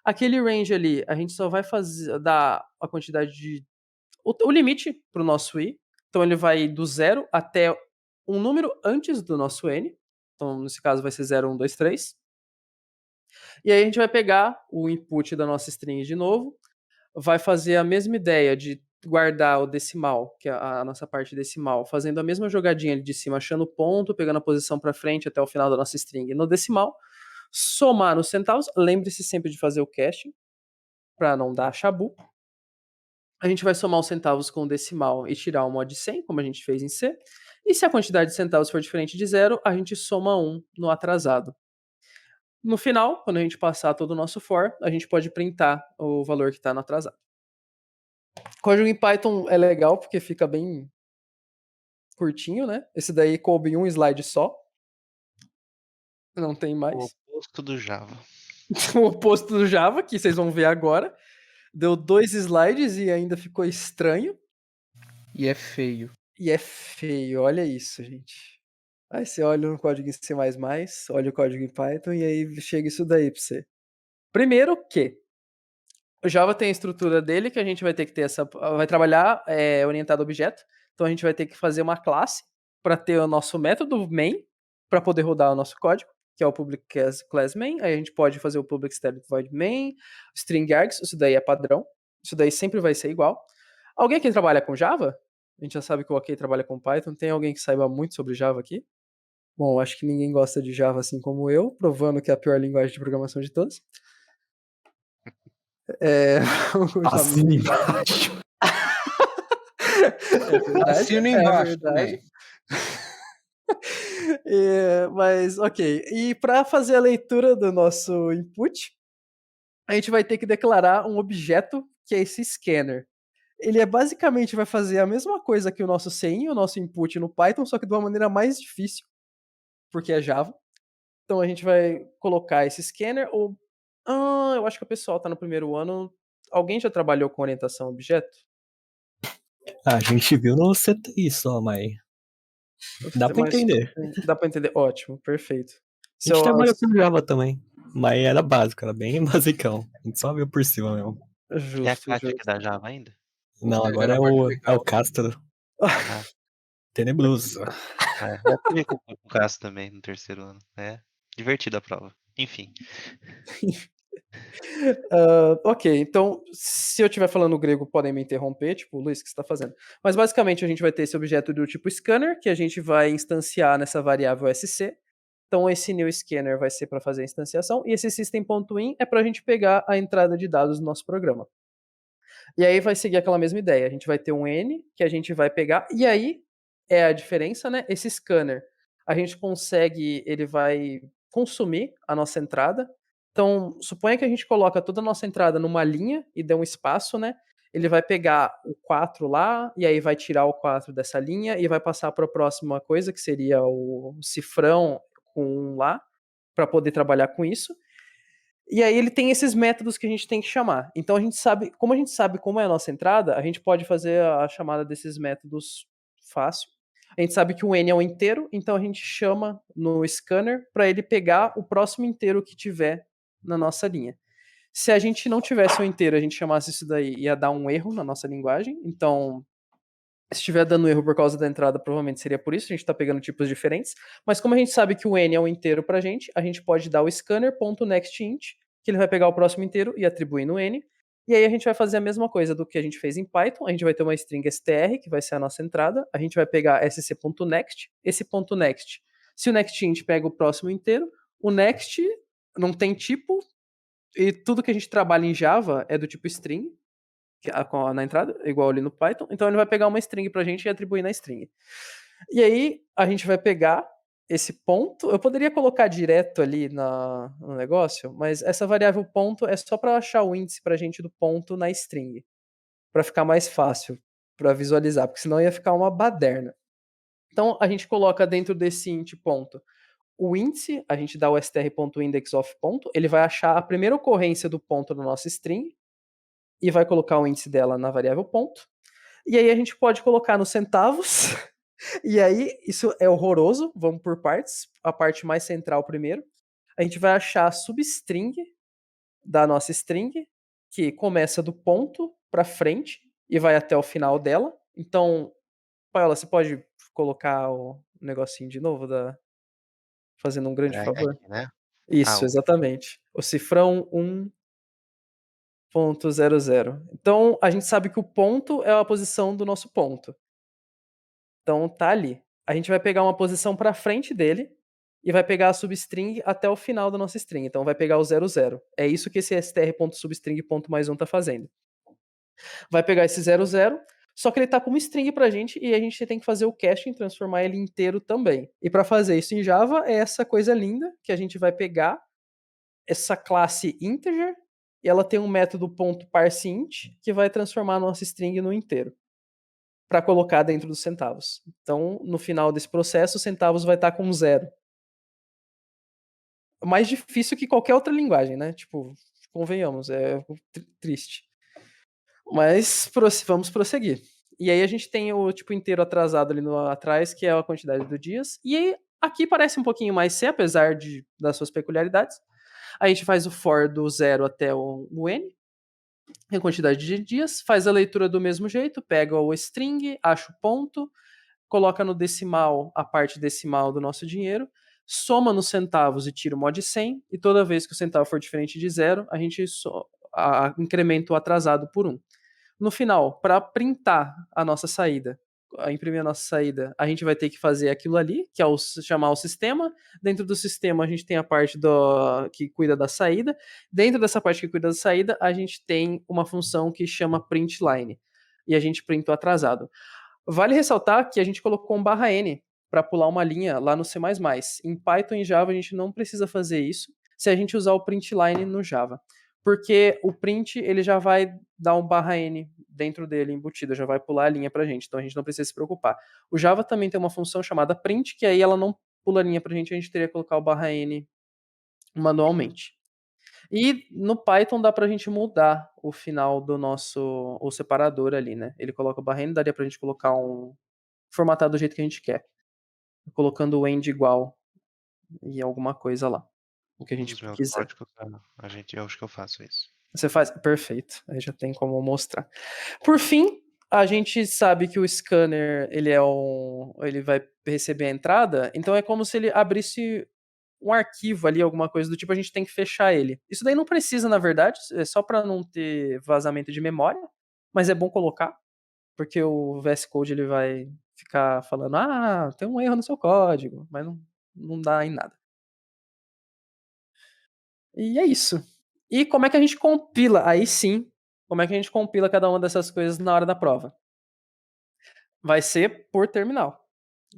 Aquele range ali, a gente só vai dar a quantidade de... O limite pro nosso i. Então ele vai do zero até um número antes do nosso n. Então, nesse caso, vai ser 0, 1, 2, 3. E aí a gente vai pegar o input da nossa string de novo, vai fazer a mesma ideia de guardar o decimal, que é a nossa parte decimal, fazendo a mesma jogadinha ali de cima, achando o ponto, pegando a posição para frente até o final da nossa string no decimal, somar nos centavos, lembre-se sempre de fazer o caching, para não dar chabu. A gente vai somar os centavos com o decimal e tirar o mod 100, como a gente fez em C. E se a quantidade de centavos for diferente de zero, a gente soma 1 no atrasado. No final, quando a gente passar todo o nosso for, a gente pode printar o valor que está no atrasado. Código em Python é legal porque fica bem curtinho, né? Esse daí coube em um slide só. Não tem O mais. oposto do Java. O oposto do Java, que vocês vão ver agora. Deu 2 slides e ainda ficou estranho. E é feio. E é feio, olha isso, gente. Aí você olha no código em C++, olha o código em Python e aí chega isso daí pra você. Primeiro que o Java tem a estrutura dele que a gente vai ter que ter vai trabalhar orientado a objeto. Então a gente vai ter que fazer uma classe para ter o nosso método main para poder rodar o nosso código, que é o public class main. Aí a gente pode fazer o public static void main, string args, isso daí é padrão. Isso daí sempre vai ser igual. Alguém aqui trabalha com Java? A gente já sabe que o OK trabalha com Python. Tem alguém que saiba muito sobre Java aqui? Bom, acho que ninguém gosta de Java assim como eu, provando que é a pior linguagem de programação de todas. Assina embaixo. É verdade, Assina embaixo verdade. Mas, ok. E para fazer a leitura do nosso input, a gente vai ter que declarar um objeto que é esse scanner. Ele basicamente vai fazer a mesma coisa que o nosso CIN, o nosso input no Python, só que de uma maneira mais difícil, porque é Java. Então a gente vai colocar esse scanner, ou... eu acho que o pessoal tá no primeiro ano. Alguém já trabalhou com orientação a objeto? A gente viu no CTI só, mas dá pra Mas entender. dá pra entender? Ótimo, perfeito. A gente trabalhou com Java também, mas era básico, era bem basicão. A gente só viu por cima mesmo. É a Justo, Kátia justo. que dá Java ainda? Não, Ele agora era é mais o legal. Castro. Ah, Tenebroso. eu tive com o Cássio também no terceiro ano. É divertida a prova. Enfim. Ok, então, se eu estiver falando grego, podem me interromper, tipo, Luiz, o que você está fazendo? Mas basicamente a gente vai ter esse objeto do tipo scanner, que a gente vai instanciar nessa variável SC. Então esse new scanner vai ser para fazer a instanciação, e esse system.in é para a gente pegar a entrada de dados do nosso programa. E aí vai seguir aquela mesma ideia, a gente vai ter um N, que a gente vai pegar, e aí é a diferença, né? Esse scanner, a gente consegue, ele vai consumir a nossa entrada. Então, suponha que a gente coloca toda a nossa entrada numa linha e dê um espaço, né? Ele vai pegar o 4 lá, e aí vai tirar o 4 dessa linha e vai passar para a próxima coisa, que seria o cifrão com 1 lá, para poder trabalhar com isso. E aí ele tem esses métodos que a gente tem que chamar. Então a gente sabe como é a nossa entrada, a gente pode fazer a chamada desses métodos fácil. A gente sabe que o n é um inteiro, então a gente chama no scanner para ele pegar o próximo inteiro que tiver na nossa linha. Se a gente não tivesse um inteiro, a gente chamasse isso daí, ia dar um erro na nossa linguagem. Então, se estiver dando erro por causa da entrada, provavelmente seria por isso, a gente está pegando tipos diferentes. Mas como a gente sabe que o n é um inteiro pra gente, a gente pode dar o scanner.nextInt, que ele vai pegar o próximo inteiro e atribuir no n. E aí a gente vai fazer a mesma coisa do que a gente fez em Python. A gente vai ter uma string str, que vai ser a nossa entrada. A gente vai pegar sc.next, esse ponto .next. Se o nextInt pega o próximo inteiro, o next não tem tipo, e tudo que a gente trabalha em Java é do tipo string. na entrada, igual ali no Python. Então ele vai pegar uma string pra gente e atribuir na string. E aí a gente vai pegar esse ponto. Eu poderia colocar direto ali no negócio, mas essa variável ponto é só para achar o índice pra gente do ponto na string, para ficar mais fácil para visualizar, porque senão ia ficar uma baderna. Então a gente coloca dentro desse int ponto o índice, a gente dá o str.indexOf ponto, ele vai achar a primeira ocorrência do ponto na nossa string e vai colocar o índice dela na variável ponto. E aí a gente pode colocar nos centavos. E aí, isso é horroroso, vamos por partes. A parte mais central primeiro. A gente vai achar a substring da nossa string, que começa do ponto para frente e vai até o final dela. Então, Paola, você pode colocar o negocinho de novo, fazendo um grande favor? Aqui, né? Isso, exatamente. O cifrão 1.00. Então, a gente sabe que o ponto é a posição do nosso ponto. Então, tá ali. A gente vai pegar uma posição para frente dele e vai pegar a substring até o final da nossa string. Então, vai pegar o 00. É isso que esse str.substring.mais1 tá fazendo. Vai pegar esse 00, só que ele tá como string pra gente e a gente tem que fazer o caching, transformar ele inteiro também. E para fazer isso em Java é essa coisa linda que a gente vai pegar essa classe integer e ela tem um método .parseInt que vai transformar a nossa string no inteiro para colocar dentro dos centavos. Então, no final desse processo, os centavos vai estar com 0. Mais difícil que qualquer outra linguagem, né? Tipo, convenhamos, é triste. Mas vamos prosseguir. E aí a gente tem o tipo inteiro atrasado ali atrás, que é a quantidade de dias. E aí, aqui parece um pouquinho mais C, apesar das suas peculiaridades. A gente faz o for do 0 até o n, a quantidade de dias, faz a leitura do mesmo jeito, pega o string, acha o ponto, coloca no decimal a parte decimal do nosso dinheiro, soma nos centavos e tira o mod 100, e toda vez que o centavo for diferente de 0, a gente incrementa o atrasado por 1. No final, para printar a nossa saída, imprimir a nossa saída, a gente vai ter que fazer aquilo ali, que é chamar o sistema. Dentro do sistema, a gente tem a parte que cuida da saída. Dentro dessa parte que cuida da saída, a gente tem uma função que chama printline. E a gente printa o atrasado. Vale ressaltar que a gente colocou um /n para pular uma linha lá no C++. Em Python e Java, a gente não precisa fazer isso se a gente usar o printline no Java. Porque o print ele já vai dar um /n dentro dele embutido, já vai pular a linha pra gente, então a gente não precisa se preocupar. O Java também tem uma função chamada print, que aí ela não pula a linha pra gente, a gente teria que colocar o /n manualmente. E no Python dá pra gente mudar o final do o separador ali, né? Ele coloca o /n, daria pra gente colocar formatar do jeito que a gente quer. Colocando o end igual e alguma coisa lá. O que a gente quiser. Eu acho que eu faço isso. Você faz? Perfeito. Aí já tem como mostrar. Por fim, a gente sabe que o scanner ele vai receber a entrada, então é como se ele abrisse um arquivo ali, alguma coisa do tipo, a gente tem que fechar ele. Isso daí não precisa, na verdade, é só para não ter vazamento de memória, mas é bom colocar, porque o VS Code ele vai ficar falando, tem um erro no seu código, mas não dá em nada. E é isso. E como é que a gente compila? Aí sim, como é que a gente compila cada uma dessas coisas na hora da prova? Vai ser por terminal.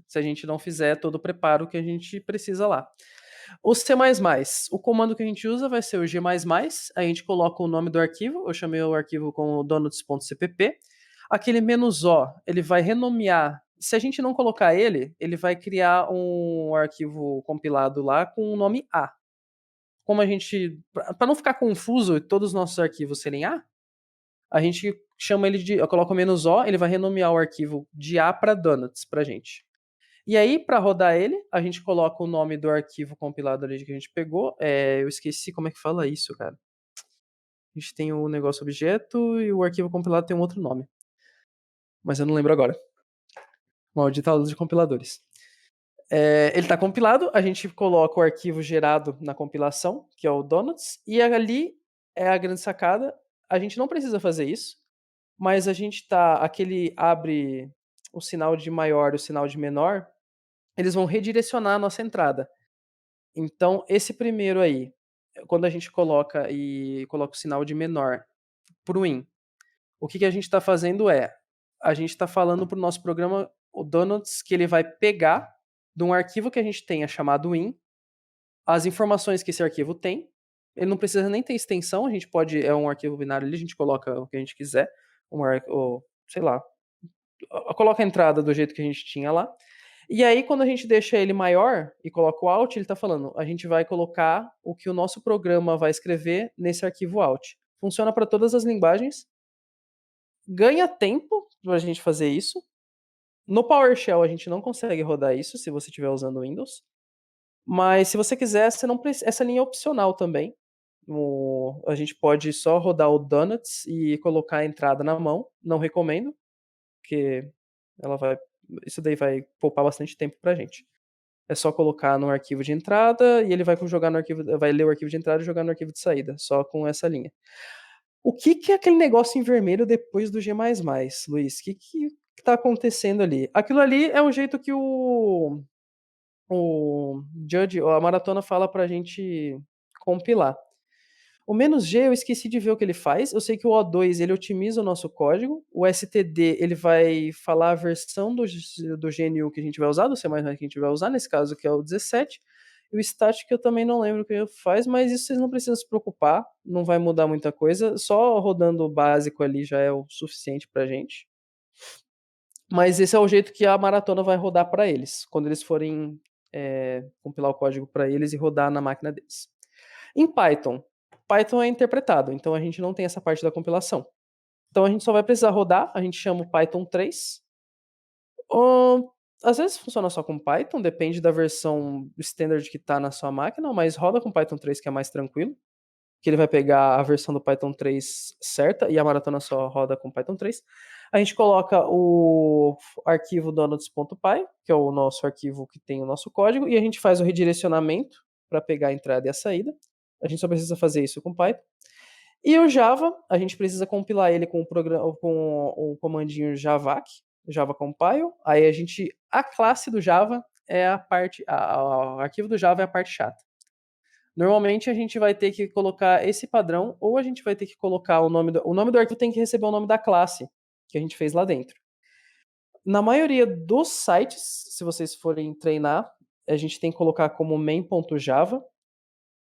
Se a gente não fizer todo o preparo que a gente precisa lá. O C++, o comando que a gente usa vai ser o G++, a gente coloca o nome do arquivo, eu chamei o arquivo como donuts.cpp. Aquele "-o", ele vai renomear. Se a gente não colocar ele vai criar um arquivo compilado lá com o nome A. Como a gente, para não ficar confuso e todos os nossos arquivos serem a gente chama ele eu coloco o "-o", ele vai renomear o arquivo de A para donuts pra gente. E aí, para rodar ele, a gente coloca o nome do arquivo compilado ali que a gente pegou. Eu esqueci como é que fala isso, cara. A gente tem o negócio objeto e o arquivo compilado tem um outro nome. Mas eu não lembro agora. Maldita aula de compiladores. Ele está compilado, a gente coloca o arquivo gerado na compilação, que é o donuts, e ali é a grande sacada. A gente não precisa fazer isso, mas a gente aquele abre o sinal de maior e o sinal de menor, eles vão redirecionar a nossa entrada. Então, esse primeiro aí, quando a gente coloca o sinal de menor pro in, O que a gente está fazendo a gente está falando para o nosso programa, o Donuts, que ele vai pegar de um arquivo que a gente tenha chamado in, as informações que esse arquivo tem. Ele não precisa nem ter extensão, a gente pode, é um arquivo binário ali, a gente coloca o que a gente quiser, sei lá, coloca a entrada do jeito que a gente tinha lá. E aí, quando a gente deixa ele maior e coloca o out, ele está falando, a gente vai colocar o que o nosso programa vai escrever nesse arquivo out. Funciona para todas as linguagens. Ganha tempo para a gente fazer isso. No PowerShell a gente não consegue rodar isso se você estiver usando Windows. Mas se você quiser, você não precisa, essa linha é opcional também. A gente pode só rodar o Donuts e colocar a entrada na mão. Não recomendo, porque isso daí vai poupar bastante tempo pra gente. É só colocar no arquivo de entrada e ele vai jogar no arquivo, vai ler o arquivo de entrada e jogar no arquivo de saída, só com essa linha. O que é aquele negócio em vermelho depois do G++, Luiz? O que tá acontecendo ali? Aquilo ali é o jeito que o Judge, a maratona fala pra gente compilar. O -G eu esqueci de ver o que ele faz. Eu sei que o O2 ele otimiza o nosso código. O STD ele vai falar a versão do GNU que a gente vai usar, do C++ que a gente vai usar, nesse caso que é o 17. E o static eu também não lembro o que ele faz, mas isso vocês não precisam se preocupar, não vai mudar muita coisa. Só rodando o básico ali já é o suficiente pra gente. Mas esse é o jeito que a maratona vai rodar para eles, quando eles forem compilar o código para eles e rodar na máquina deles. Em Python é interpretado, então a gente não tem essa parte da compilação. Então a gente só vai precisar rodar, a gente chama o Python 3. Às vezes funciona só com Python, depende da versão standard que está na sua máquina, mas roda com Python 3 que é mais tranquilo, que ele vai pegar a versão do Python 3 certa e a maratona só roda com Python 3. A gente coloca o arquivo donuts.py, que é o nosso arquivo que tem o nosso código, e a gente faz o redirecionamento para pegar a entrada e a saída. A gente só precisa fazer isso com Python. E o Java, a gente precisa compilar ele com o comandinho javac, Java Compile. Aí a classe do Java é o arquivo do Java é a parte chata. Normalmente a gente vai ter que colocar esse padrão, ou a gente vai ter que colocar o nome do arquivo tem que receber o nome da classe que a gente fez lá dentro. Na maioria dos sites, se vocês forem treinar, a gente tem que colocar como main.java.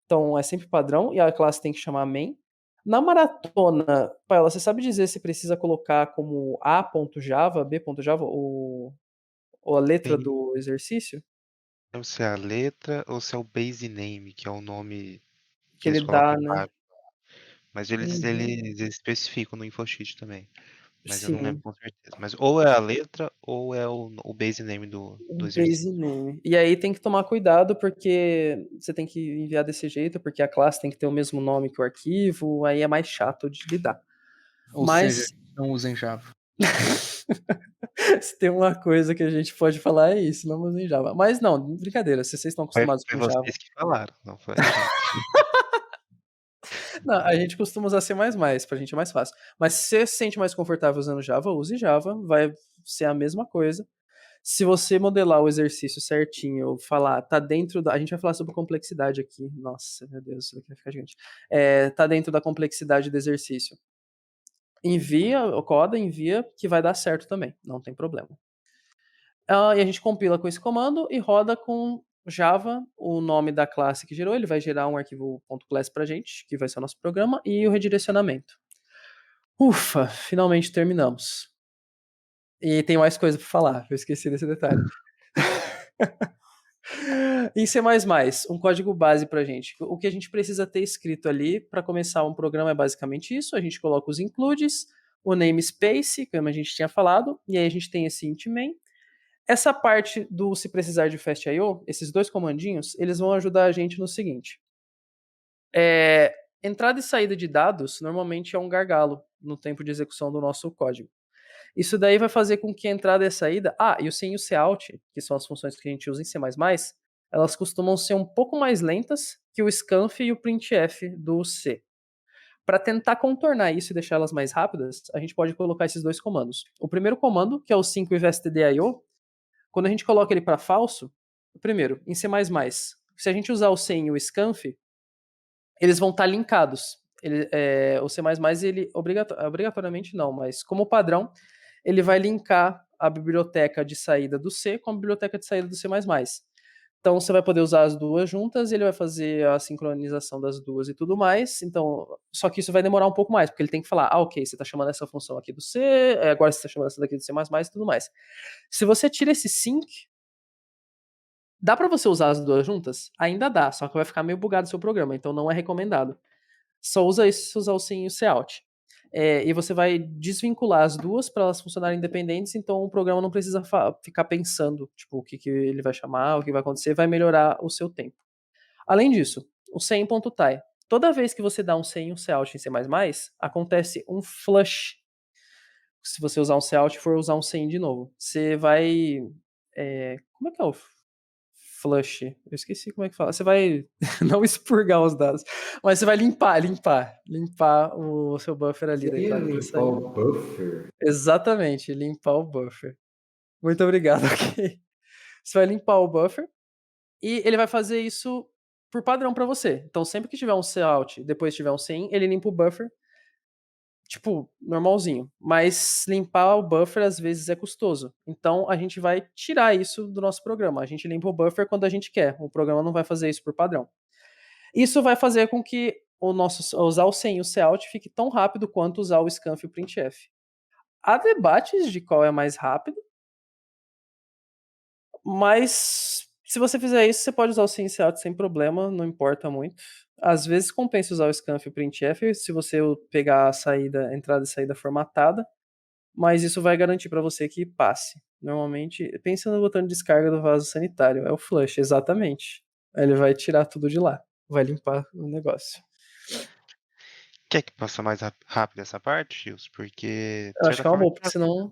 Então é sempre padrão e a classe tem que chamar main. Na maratona, Paula, você sabe dizer se precisa colocar como a.java, b.java ou a letra Sim. do exercício? Não sei se é a letra ou se é o base name, que é o nome Que que eles ele dá, colocam né? embaixo. Mas eles Uhum. especificam no InfoSheet também. Mas eu não lembro Sim, com certeza. Mas ou é a letra ou é o base name do o exercício. base name. E aí tem que tomar cuidado porque você tem que enviar desse jeito, porque a classe tem que ter o mesmo nome que o arquivo, aí é mais chato de lidar. Ou Mas seja, não usem Java. se tem uma coisa que a gente pode falar é isso, não usem Java. Mas não, brincadeira, se vocês estão Foi acostumados com Java. vocês que falaram, não foi a gente. Não, a gente costuma usar C++, pra gente é mais fácil. Mas se você se sente mais confortável usando Java, use Java, vai ser a mesma coisa. Se você modelar o exercício certinho, falar, tá dentro da. A gente vai falar sobre complexidade aqui. Nossa, meu Deus, isso aqui vai ficar gigante. Tá dentro da complexidade do exercício. Envia, que vai dar certo também, não tem problema. E a gente compila com esse comando e roda com Java, o nome da classe que gerou, ele vai gerar um arquivo .class pra gente, que vai ser o nosso programa, e o redirecionamento. Ufa, finalmente terminamos. E tem mais coisa pra falar, eu esqueci desse detalhe. Em C++, um código base pra gente. O que a gente precisa ter escrito ali para começar um programa é basicamente isso. A gente coloca os includes, o namespace, como a gente tinha falado, e aí a gente tem esse int main. Essa parte do se precisar de fast.io, esses dois comandinhos, eles vão ajudar a gente no seguinte. Entrada e saída de dados normalmente é um gargalo no tempo de execução do nosso código. Isso daí vai fazer com que a entrada e a saída... e o sem e o cout, que são as funções que a gente usa em C++, elas costumam ser um pouco mais lentas que o scanf e o printf do C. Para tentar contornar isso e deixar elas mais rápidas, a gente pode colocar esses dois comandos. O primeiro comando, que é o 5 stdio, quando a gente coloca ele para falso, primeiro, em C++, se a gente usar o sem e o scanf, eles vão estar linkados. o C++, ele obrigatoriamente não, mas como padrão, ele vai linkar a biblioteca de saída do C com a biblioteca de saída do C++. Então você vai poder usar as duas juntas, ele vai fazer a sincronização das duas e tudo mais. Então, só que isso vai demorar um pouco mais, porque ele tem que falar, ok, você está chamando essa função aqui do C, agora você está chamando essa daqui do C++ e tudo mais. Se você tira esse sync, dá para você usar as duas juntas? Ainda dá, só que vai ficar meio bugado o seu programa, então não é recomendado. Só usa isso se usar o sim e o cout. E você vai desvincular as duas para elas funcionarem independentes, então o programa não precisa ficar pensando tipo, o que ele vai chamar, o que vai acontecer, vai melhorar o seu tempo. Além disso, o sem.tai. Toda vez que você dá um sem e um cout em C++, acontece um flush. Se você usar um cout e for usar um sem de novo. Você vai... como é que é o flush? Eu esqueci como é que fala. Você vai não expurgar os dados, mas você vai limpar o seu buffer ali da entrada e da Limpar saída. o buffer. Exatamente, limpar o buffer. Muito obrigado, ok. Você vai limpar o buffer e ele vai fazer isso por padrão para você. Então, sempre que tiver um cout, depois tiver um sem, ele limpa o buffer, tipo, normalzinho. Mas limpar o buffer às vezes é custoso. Então, a gente vai tirar isso do nosso programa. A gente limpa o buffer quando a gente quer. O programa não vai fazer isso por padrão. Isso vai fazer com que usar o sem e o cout fique tão rápido quanto usar o scanf e o printf. Há debates de qual é mais rápido, mas se você fizer isso, você pode usar o sem e cout sem problema, não importa muito. Às vezes compensa usar o scanf e o printf se você pegar a entrada e saída formatada, mas isso vai garantir para você que passe. Normalmente, pensa no botão de descarga do vaso sanitário, é o flush, exatamente. Ele vai tirar tudo de lá, vai limpar o negócio. Quer que passe mais rápido essa parte, Chios? Porque, Eu de acho certa que é uma forma, boa, porque senão... fica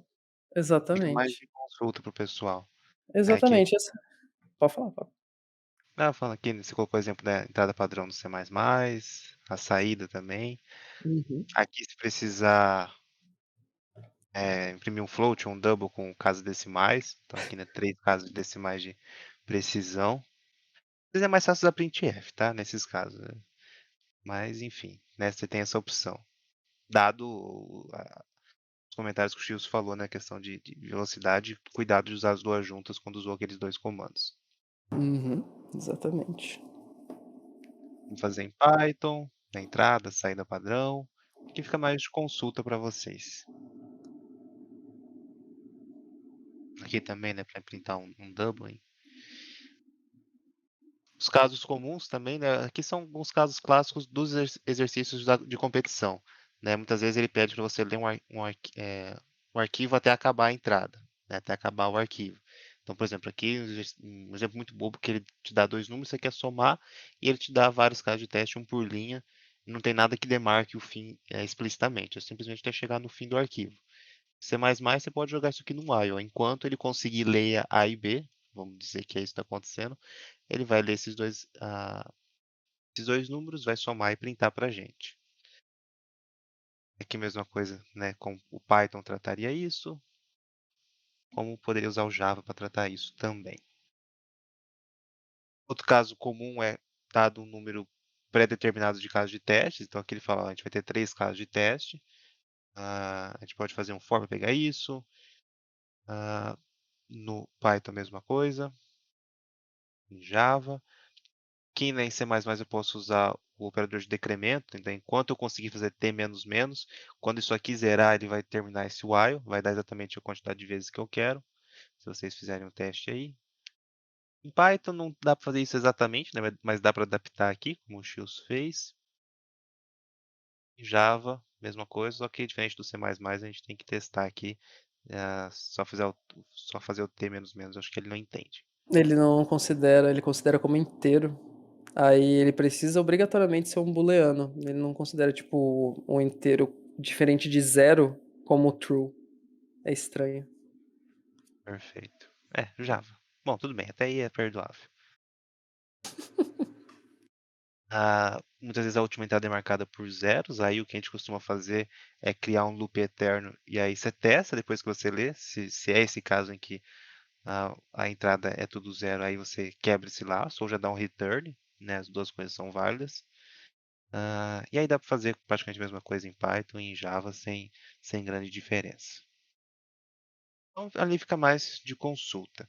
mais Exatamente. de consulta pro pessoal. Exatamente. Pode falar, Pablo. Falando aqui, você colocou o exemplo da entrada padrão do C++, a saída também. Aqui, se precisar imprimir um float ou um double com casas decimais, então aqui, né, 3 casas decimais de precisão. Às vezes é mais fácil usar printf, tá? Nesses casos. Né? Mas, enfim, né, você tem essa opção. Dado os comentários que o Chios falou, né, questão de velocidade, cuidado de usar as duas juntas quando usou aqueles dois comandos. Exatamente. Vamos fazer em Python, na entrada, saída padrão, que fica mais de consulta para vocês. Aqui também, né, para printar um doubling. Os casos comuns também, né, aqui são alguns casos clássicos dos exercícios de competição. Né? Muitas vezes ele pede para você ler um arquivo até acabar a entrada, né, até acabar o arquivo. Então, por exemplo, aqui um exemplo muito bobo, que ele te dá 2 números, você quer somar, e ele te dá vários casos de teste, um por linha, e não tem nada que demarque o fim explicitamente, é simplesmente até chegar no fim do arquivo. C++, você pode jogar isso aqui no while, enquanto ele conseguir ler A e B, vamos dizer que é isso que está acontecendo, ele vai ler esses dois números, vai somar e printar para a gente. Aqui a mesma coisa, né? Como o Python trataria isso, como poderia usar o Java para tratar isso também. Outro caso comum é dado um número pré-determinado de casos de testes. Então aqui ele fala, a gente vai ter 3 casos de teste. A gente pode fazer um for para pegar isso. No Python a mesma coisa. Em Java. Aqui em C++ eu posso usar o operador de decremento. Então enquanto eu conseguir fazer t menos menos, quando isso aqui zerar, ele vai terminar esse while. Vai dar exatamente a quantidade de vezes que eu quero. Se vocês fizerem um teste aí. Em Python não dá para fazer isso exatamente, né? Mas dá para adaptar aqui, como o Chios fez. Em Java, mesma coisa, só que diferente do C++, a gente tem que testar aqui. Só fazer o T menos menos, acho que ele não entende. Ele não considera, ele considera como inteiro. Aí ele precisa obrigatoriamente ser um booleano. Ele não considera, tipo, um inteiro diferente de zero como true. É estranho. Perfeito. Java. Bom, tudo bem, até aí é perdoável. Muitas vezes a última entrada é marcada por zeros, aí o que a gente costuma fazer é criar um loop eterno e aí você testa depois que você lê, se é esse caso em que a entrada é tudo zero, aí você quebra esse laço ou já dá um return, né? As duas coisas são válidas. E aí dá para fazer praticamente a mesma coisa em Python e em Java sem grande diferença. Então ali fica mais de consulta.